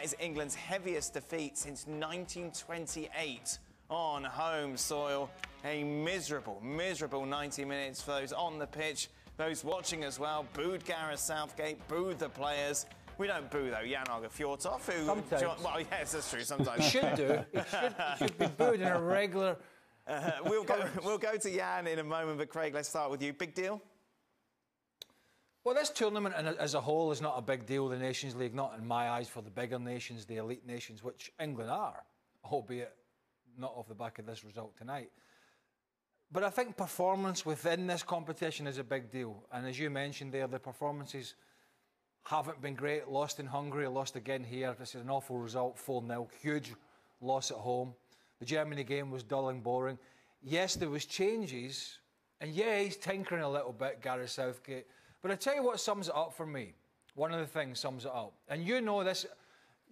that is England's heaviest defeat since 1928 on home soil. A miserable 90 minutes for those on the pitch, those watching as well. Booed Gareth Southgate, booed the players. We don't boo, though, Jan Åge Fjortoft, who... Sometimes. Well, yes, that's true, sometimes. He should do. He should be booed in a regular... We'll go to Jan in a moment, but Craig, let's start with you. Big deal? Well, this tournament as a whole is not a big deal, the Nations League, not in my eyes for the bigger nations, the elite nations, which England are, albeit not off the back of this result tonight. But I think performance within this competition is a big deal. And as you mentioned there, the performances haven't been great. Lost in Hungary, lost again here. This is an awful result, 4-0. Huge loss at home. The Germany game was dull and boring. Yes, there was changes. And yeah, he's tinkering a little bit, Gareth Southgate. But I tell you what sums it up for me. One of the things sums it up. And you know this.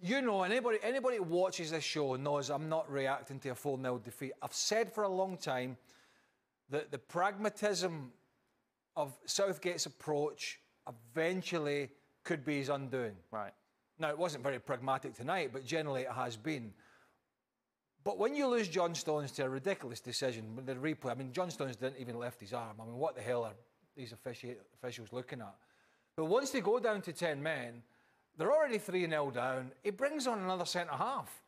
You know, anybody who watches this show knows I'm not reacting to a 4-0 defeat. I've said for a long time that the pragmatism of Southgate's approach eventually could be his undoing. Right. Now, it wasn't very pragmatic tonight, but generally it has been. But when you lose John Stones to a ridiculous decision, with the replay, I mean, John Stones didn't even lift his arm. I mean, what the hell are these officials looking at? But once they go down to 10 men, they're already 3-0 down. He brings on another centre-half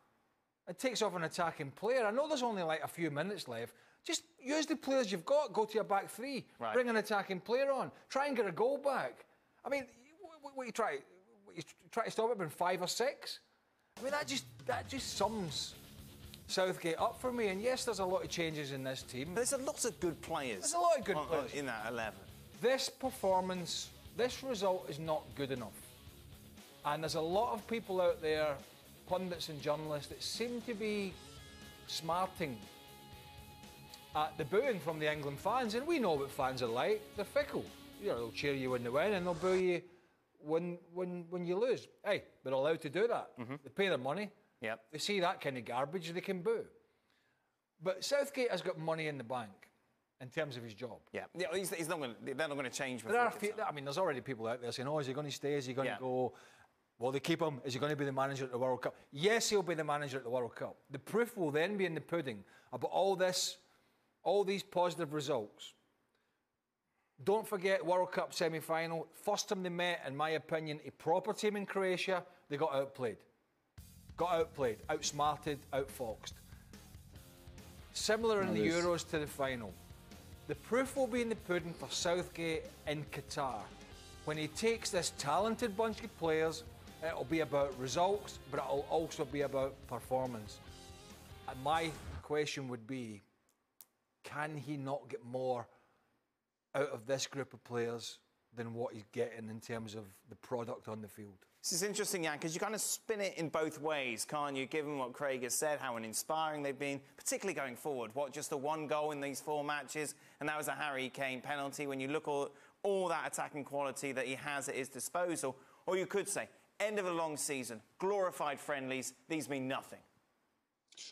and takes off an attacking player. I know there's only like a few minutes left. Just use the players you've got. Go to your back three. Right. Bring an attacking player on. Try and get a goal back. I mean, what you try to stop it in 5 or 6? I mean, that just sums Southgate up for me. And yes, there's a lot of changes in this team. But there's a lot of good players. There's a lot of good players in that 11. This performance, this result is not good enough. And there's a lot of people out there, pundits and journalists, that seem to be smarting at the booing from the England fans. And we know what fans are like. They're fickle. You know, they'll cheer you when they win and they'll boo you when you lose. Hey, they're allowed to do that. Mm-hmm. They pay their money. Yep. They see that kind of garbage, they can boo. But Southgate has got money in the bank in terms of his job. Yeah, he's not going. They're not going to change. There's already people out there saying, "Oh, is he going to stay? Is he going to go? Will they keep him? Is he going to be the manager at the World Cup?" Yes, he'll be the manager at the World Cup. The proof will then be in the pudding about all these positive results. Don't forget World Cup semi-final. First time they met, in my opinion, a proper team in Croatia. They got outplayed. Outsmarted, outfoxed. Similar in the Euros to the final. The proof will be in the pudding for Southgate in Qatar. When he takes this talented bunch of players, it'll be about results, but it'll also be about performance. And my question would be, can he not get more out of this group of players than what he's getting in terms of the product on the field? This is interesting, Jan, because you kind of spin it in both ways, can't you? Given what Craig has said, how inspiring they've been, particularly going forward. What, just the one goal in these 4 matches, and that was a Harry Kane penalty. When you look all that attacking quality that he has at his disposal, or you could say, end of a long season, glorified friendlies, these mean nothing.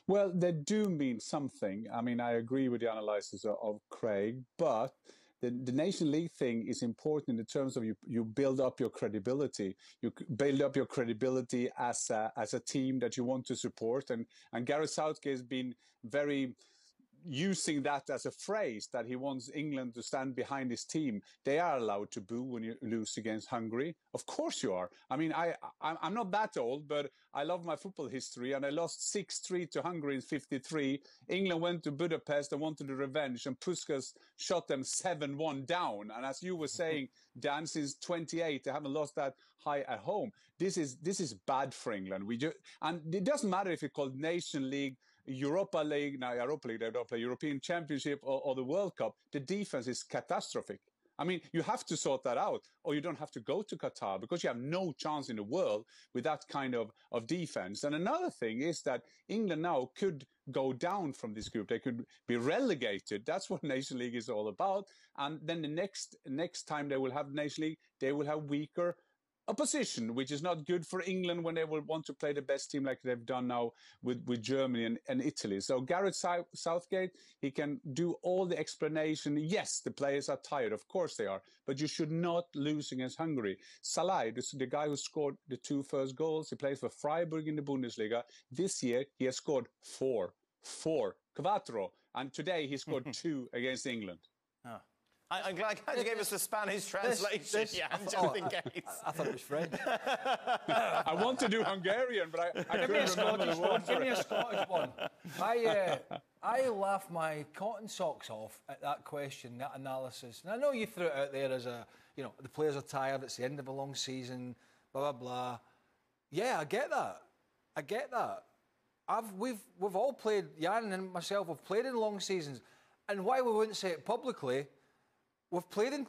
Well, they do mean something. I mean, I agree with the analysis of Craig, but the Nation League thing is important in terms of you build up your credibility. You build up your credibility as a team that you want to support. And Gareth Southgate has been very using that as a phrase, that he wants England to stand behind his team. They are allowed to boo when you lose against Hungary. Of course you are. I mean, I'm not that old, but I love my football history, and I lost 6-3 to Hungary in '53. England went to Budapest and wanted the revenge, and Puskas shot them 7-1 down. And as you were saying, Dan, since '28, they haven't lost that high at home. This is bad for England. And it doesn't matter if it's called Nation League, Europa League, they don't play European Championship or the World Cup. The defense is catastrophic. I mean, you have to sort that out, or you don't have to go to Qatar, because you have no chance in the world with that kind of defense. And another thing is that England now could go down from this group. They could be relegated. That's what Nation League is all about. And then the next time they will have Nation League, they will have weaker a position which is not good for England when they will want to play the best team like they've done now with Germany and Italy. So Gareth Southgate, he can do all the explanation. Yes, the players are tired, of course they are, but you should not lose against Hungary. Salah, the guy who scored the 2 first goals, he plays for Freiburg in the Bundesliga. This year, he has scored quattro, and today he scored 2 against England. Oh. I'm glad you gave us the Spanish translation, just in case. I thought it was French. I want to do Hungarian, but I couldn't remember the words. Give me a Scottish one. I laugh my cotton socks off at that question, that analysis. And I know you threw it out there as the players are tired, it's the end of a long season, blah, blah, blah. Yeah, I get that. We've all played, Jan and myself have played in long seasons. And why we wouldn't say it publicly, we've played in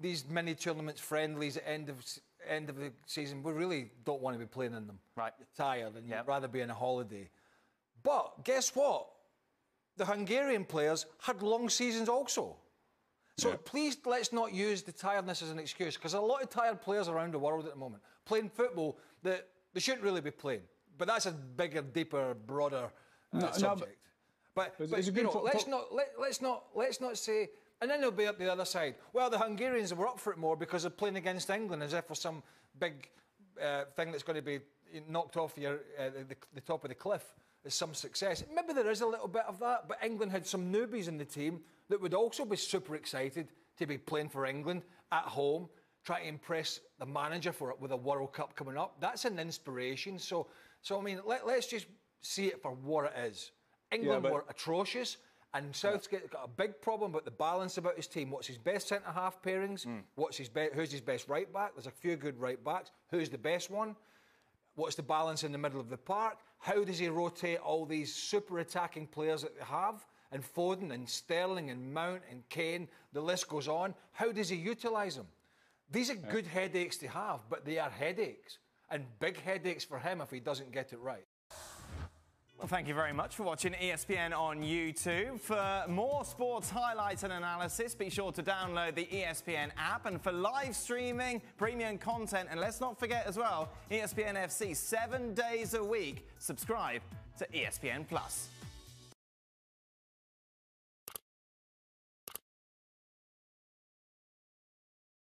these mini tournaments, friendlies at end of the season. We really don't want to be playing in them. Right. You're tired and you'd rather be on a holiday. But guess what? The Hungarian players had long seasons also. So please let's not use the tiredness as an excuse, because a lot of tired players around the world at the moment playing football that they shouldn't really be playing. But that's a bigger, deeper, broader subject. But let's not say. And then they'll be up the other side. Well, the Hungarians were up for it more because they're playing against England, as if for some big thing that's going to be knocked off the top of the cliff is some success. Maybe there is a little bit of that, but England had some newbies in the team that would also be super excited to be playing for England at home, trying to impress the manager with a World Cup coming up. That's an inspiration. So I mean, let's just see it for what it is. England were atrocious. And Southgate's got a big problem about the balance about his team. What's his best centre-half pairings? Who's his best right-back? There's a few good right-backs. Who's the best one? What's the balance in the middle of the park? How does he rotate all these super attacking players that they have? And Foden and Sterling and Mount and Kane, the list goes on. How does he utilise them? These are good headaches to have, but they are headaches. And big headaches for him if he doesn't get it right. Well, thank you very much for watching ESPN on YouTube. For more sports highlights and analysis, be sure to download the ESPN app. And for live streaming, premium content, and let's not forget as well, ESPN FC 7 days a week. Subscribe to ESPN+.